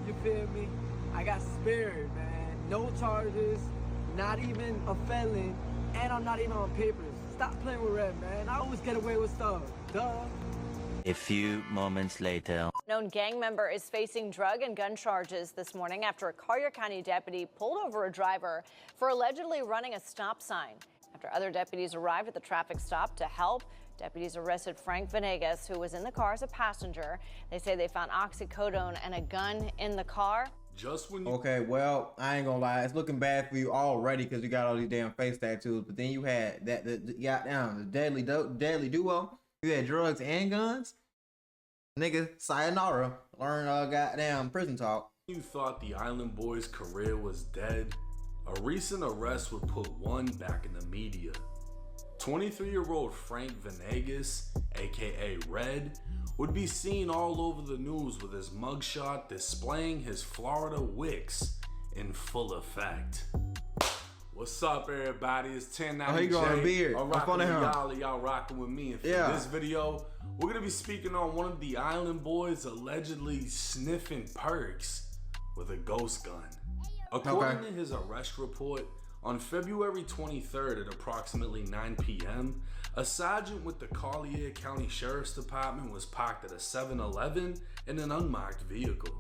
You feel me? I got spared, man. No charges, not even a felon, and I'm not even on papers. Stop playing with Red, man. I always get away with stuff. Duh. A few moments later. Known gang member is facing drug and gun charges this morning after a Collier County deputy pulled over a driver for allegedly running a stop sign. After other deputies arrived at the traffic stop to help, deputies arrested Frank Venegas, who was in the car as a passenger. They say they found oxycodone and a gun in the car. Just when you Okay, well, I ain't gonna lie, it's looking bad for you already because you got all these damn face tattoos. But then you had the goddamn deadly duo. You had drugs and guns. Nigga, sayonara. Learn goddamn prison talk. you thought the Island Boys' career was dead, a recent arrest would put one back in the media. 23-year-old Frank Venegas, aka Red, would be seen all over the news with his mugshot displaying his Florida wicks in full effect. What's up, everybody? It's 1090J. Oh, he growing a beard. I'm I'm rocking with funny, huh? y'all, and y'all rocking with me. And for Yeah. this video, we're gonna be speaking on one of the Island Boys allegedly sniffing perks with a ghost gun. According to his arrest report, on February 23rd at approximately 9 p.m., a sergeant with the Collier County Sheriff's Department was parked at a 7-Eleven in an unmarked vehicle.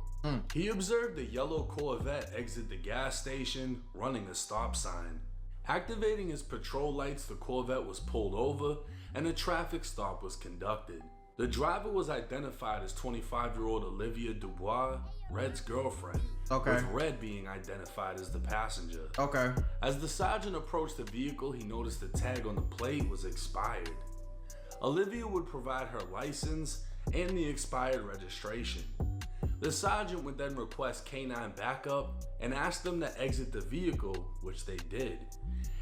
He observed a yellow Corvette exit the gas station, running a stop sign. Activating his patrol lights, the Corvette was pulled over and a traffic stop was conducted. The driver was identified as 25-year-old Olivia Dubois, Red's girlfriend, with Red being identified as the passenger. As the sergeant approached the vehicle, he noticed the tag on the plate was expired. Olivia would provide her license and the expired registration. The sergeant would then request K9 backup and ask them to exit the vehicle, which they did.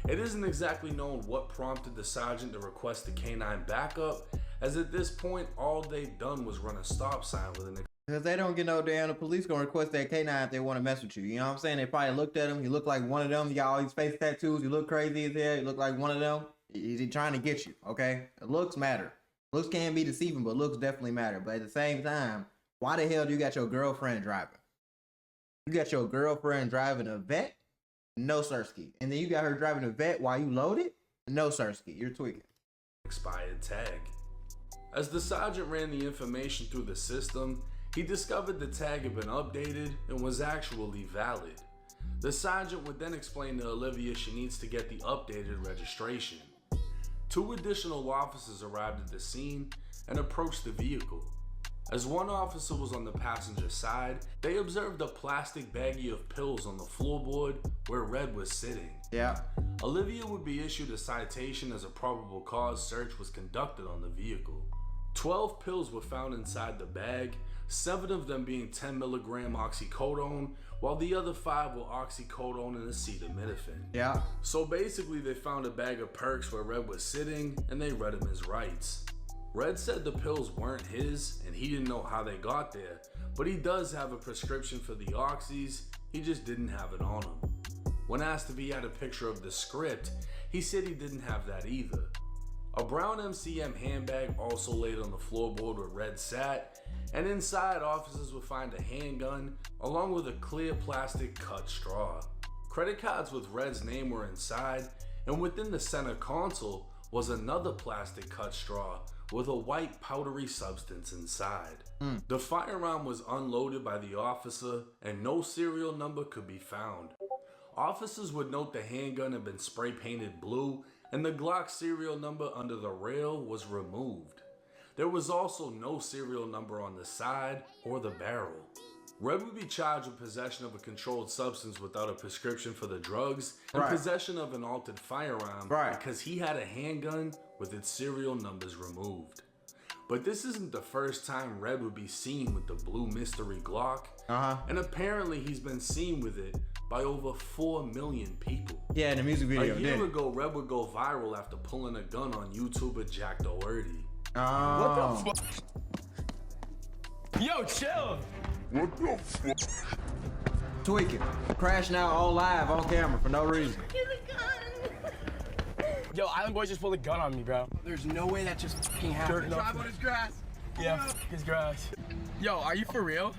It isn't exactly known what prompted the sergeant to request the K9 backup, as at this point all they've done was run a stop sign with an Because they don't get no damn, the police gonna request that K9 if they want to mess with you. You know what I'm saying? They probably looked at him. You look like one of them. You got all these face tattoos. You look crazy as hell. You look like one of them. He's trying to get you, okay? Looks matter. Looks can be deceiving, but looks definitely matter. But at the same time, why the hell do you got your girlfriend driving? You got your girlfriend driving a vet? No sirski. And then you got her driving a vet while you loaded? No sirski. You're tweaking. expired tag. As the sergeant ran the information through the system, he discovered the tag had been updated and was actually valid. The sergeant would then explain to Olivia she needs to get the updated registration. 2 additional officers arrived at the scene and approached the vehicle. As one officer was on the passenger side, they observed a plastic baggie of pills on the floorboard where Red was sitting. Olivia would be issued a citation as a probable cause search was conducted on the vehicle. 12 pills were found inside the bag, 7 of them being 10 milligram oxycodone, while the other 5 were oxycodone and acetaminophen. So basically they found a bag of perks where Red was sitting and they read him his rights. Red said the pills weren't his and he didn't know how they got there, but he does have a prescription for the oxys, he just didn't have it on him. When asked if he had a picture of the script, he said he didn't have that either. A brown MCM handbag also laid on the floorboard where Red sat, and inside officers would find a handgun along with a clear plastic cut straw. Credit cards with Red's name were inside, and within the center console was another plastic cut straw with a white powdery substance inside. The firearm was unloaded by the officer and no serial number could be found. Officers would note the handgun had been spray painted blue and the Glock serial number under the rail was removed. There was also no serial number on the side or the barrel. Red would be charged with possession of a controlled substance without a prescription for the drugs and possession of an altered firearm because he had a handgun with its serial numbers removed. But this isn't the first time Red would be seen with the blue mystery Glock, and apparently he's been seen with it by over 4 million people. In the music video. A year ago, Red would go viral after pulling a gun on YouTuber Jack Doherty. What the fuck? Yo, chill. What the fuck? Tweaking. Crashing out all live on camera for no reason. Yo, Island Boys just pulled a gun on me, bro. There's no way that just fucking happened. Drive on his grass. Yeah, his grass. Yo, are you for real?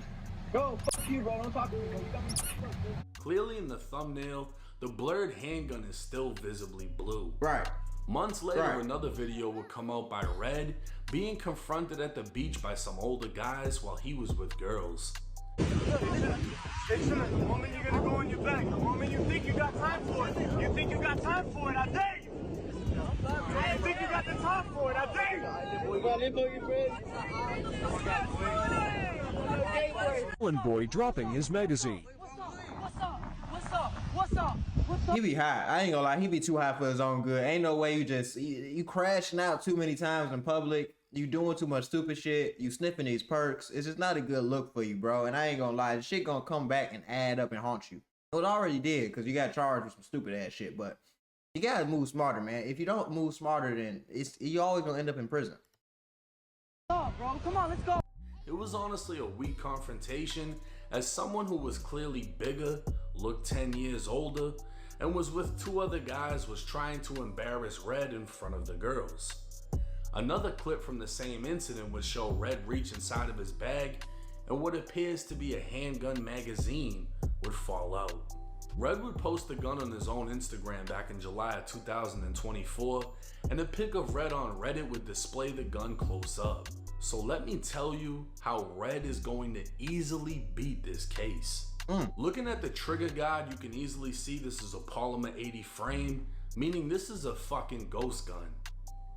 Bro, fuck you, bro. Don't talk to me, bro. You got me fucked up, bro. Clearly in the thumbnail, the blurred handgun is still visibly blue. Right. Months later, Right. another video would come out by Red being confronted at the beach by some older guys while he was with girls. Hey, son, the moment you're gonna go on your back, the moment you think you got time for it, you think you got time for it, I dare you. You think you got the time for it, I dare you. Island Boy dropping his magazine. He be high. I ain't gonna lie. He be too high for his own good. Ain't no way you crashing out too many times in public. You doing too much stupid shit. You sniffing these perks. It's just not a good look for you, bro. And I ain't gonna lie. The shit gonna come back and add up and haunt you. It already did because you got charged with some stupid ass shit. But you gotta move smarter, man. If you don't move smarter, then you always gonna end up in prison. Oh, bro. Come on, let's go. It was honestly a weak confrontation as someone who was clearly bigger, looked 10 years older, and was with two other guys was trying to embarrass Red in front of the girls. Another clip from the same incident would show Red reach inside of his bag and what appears to be a handgun magazine would fall out. Red would post the gun on his own Instagram back in July of 2024, and a pic of Red on Reddit would display the gun close up. So let me tell you how Red is going to easily beat this case. Looking at the trigger guide, you can easily see this is a Polymer 80 frame, meaning this is a fucking ghost gun.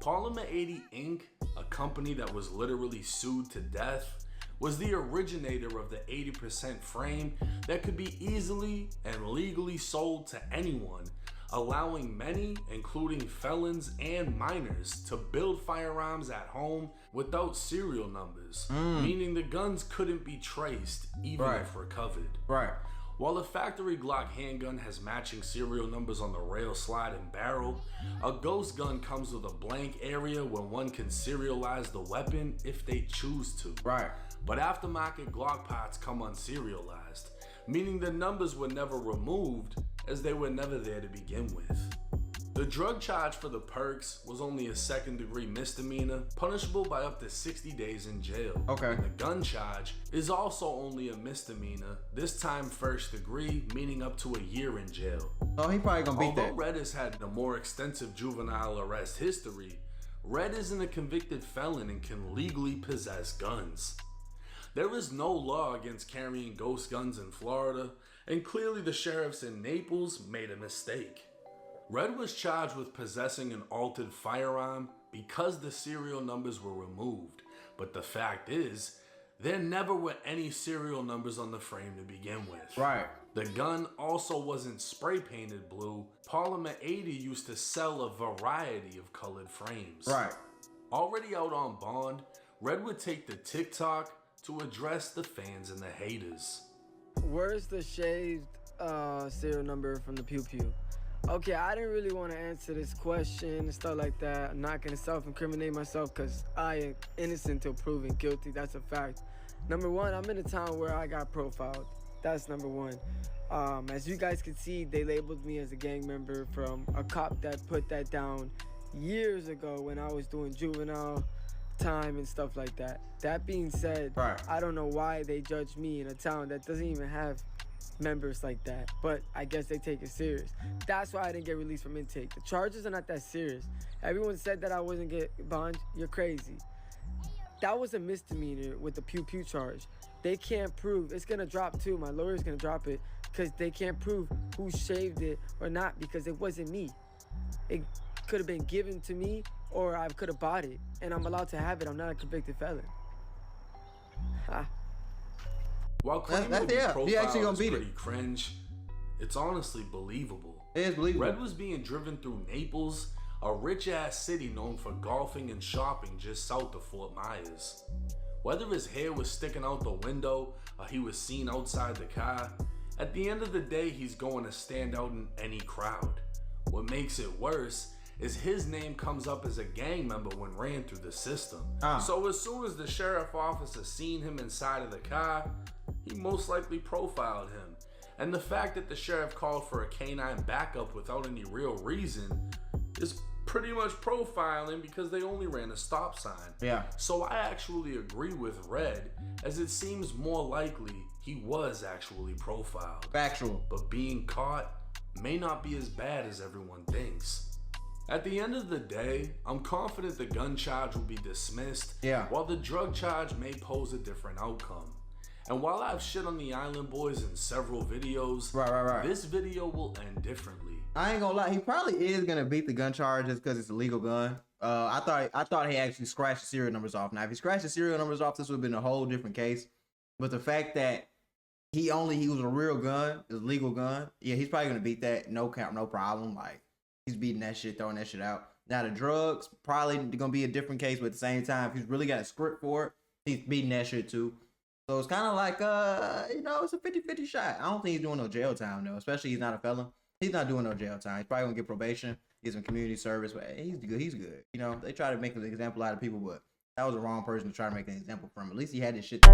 Polymer 80 Inc., a company that was literally sued to death, was the originator of the 80% frame that could be easily and legally sold to anyone, allowing many, including felons and minors, to build firearms at home without serial numbers, meaning the guns couldn't be traced even if recovered. Right. While a factory Glock handgun has matching serial numbers on the rail, slide, and barrel, a ghost gun comes with a blank area where one can serialize the weapon if they choose to. Right. But aftermarket Glock parts come unserialized, meaning the numbers were never removed as they were never there to begin with. The drug charge for the perks was only a second-degree misdemeanor, punishable by up to 60 days in jail. Okay. And the gun charge is also only a misdemeanor, this time first degree, meaning up to a year in jail. Oh, he probably gonna beat Although that. Red has had a more extensive juvenile arrest history, Red isn't a convicted felon and can legally possess guns. There is no law against carrying ghost guns in Florida, and clearly the sheriffs in Naples made a mistake. Red was charged with possessing an altered firearm because the serial numbers were removed, but the fact is, there never were any serial numbers on the frame to begin with. Right. The gun also wasn't spray painted blue. Polymer 80 used to sell a variety of colored frames. Right. Already out on bond, Red would take to TikTok to address the fans and the haters. Where's the shaved serial number from the Pew Pew? Okay, I didn't really want to answer this question and stuff like that. I'm not gonna self-incriminate myself because I am innocent till proven guilty. That's a fact. Number one, I'm in a town where I got profiled. That's number one. As you guys can see, they labeled me as a gang member from a cop that put that down years ago when I was doing juvenile time and stuff like that. That being said, Right. I don't know why they judge me in a town that doesn't even have members like that, but I guess they take it serious. That's why I didn't get released from intake. The charges are not that serious. Everyone said that I wasn't get bond. You're crazy. That was a misdemeanor with the Pew Pew charge. They can't prove. It's gonna drop too. My lawyer's gonna drop it because they can't prove who shaved it or not because it wasn't me. It could have been given to me or I could have bought it, and I'm allowed to have it. I'm not a convicted felon. Ha. While claiming That's- to be yeah, he profiled actually gonna is beat it. pretty cringe, it's honestly believable. It is believable. Red was being driven through Naples, a rich-ass city known for golfing and shopping just south of Fort Myers. Whether his hair was sticking out the window or he was seen outside the car, at the end of the day, he's going to stand out in any crowd. What makes it worse is his name comes up as a gang member when ran through the system. So as soon as the sheriff officer seen him inside of the car, he most likely profiled him. And the fact that the sheriff called for a canine backup without any real reason is pretty much profiling because they only ran a stop sign. Yeah. So I actually agree with Red, as it seems more likely he was actually profiled. Factual. But being caught may not be as bad as everyone thinks. At the end of the day, I'm confident the gun charge will be dismissed, while the drug charge may pose a different outcome. And while I've shit on the Island Boys in several videos, this video will end differently. I ain't gonna lie, he probably is gonna beat the gun charge just because it's a legal gun. I thought he actually scratched the serial numbers off. Now, if he scratched the serial numbers off, this would have been a whole different case. But the fact that he was a real gun, it was a legal gun, yeah, he's probably gonna beat that. No count, no problem. Like, he's beating that shit, throwing that shit out. Now, the drugs, probably gonna be a different case, but at the same time, if he's really got a script for it, he's beating that shit too. So it's kind of like, it's a 50-50 shot. I don't think he's doing no jail time, though, especially he's not a felon. He's not doing no jail time. He's probably gonna get probation, get some community service, but he's good. He's good. You know, they try to make an example out of people, but that was the wrong person to try to make an example from. At least he had this shit.